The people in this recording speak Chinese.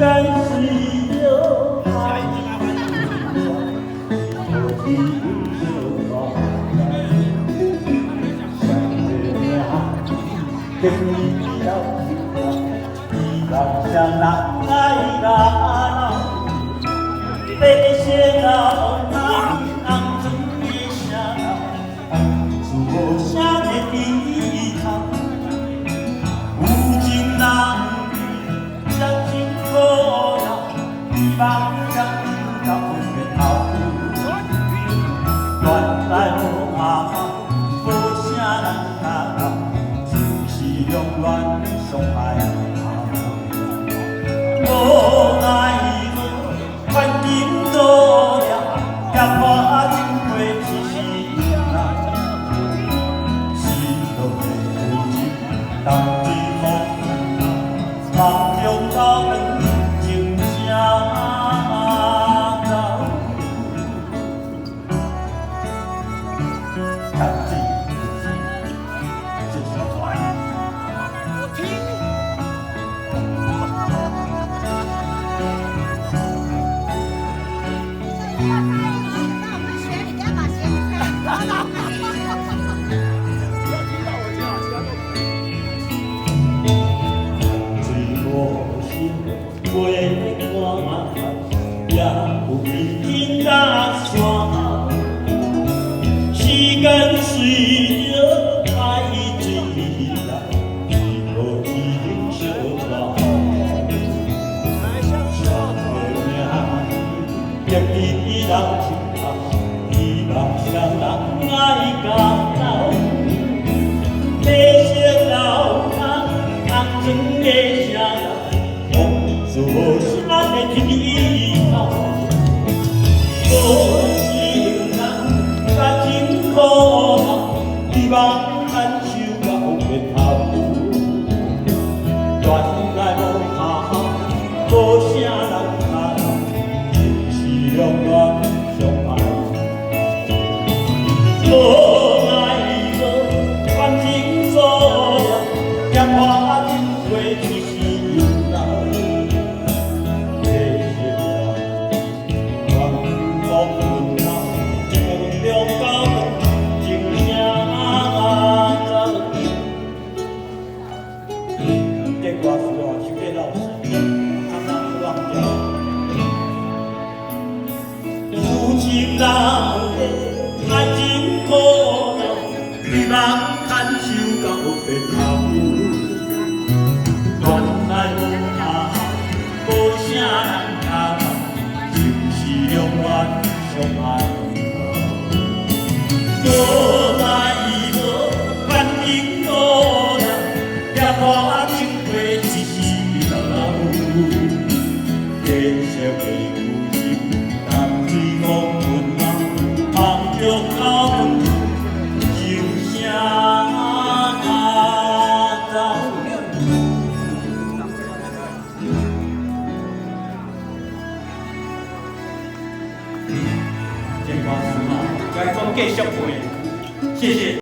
间是着爱，天意了，人相人爱人，白色老人红船的声，自无声的低头，有情人相情可恼，望相到月头，原来无阿妈，无啥人打扰。永远相爱无爱无关心做了，也怕情过一世人。心中的情，当知风，梦中高粱情声走。月光也有天大山，时间随着爱水流，无情相伴。相命结义人情长，希望相人爱到老。白色老人红船的声。自无啥的天头，无情人甲情可恼，希望牵手到月头。原来无下无啥人打扰，就是永远相爱。无爱无感情所了，也怕情过一世人。歌词哦，手机老师，常常忘掉。有情人的爱情可恼，希望牵手到白头。原来无下无啥人打扰，就是永远相爱。无爱无关情可恼，也怕情。结社会有情，淡水风云浪，梦中高粱就声走。这歌词嘛，该讲继续背，谢谢。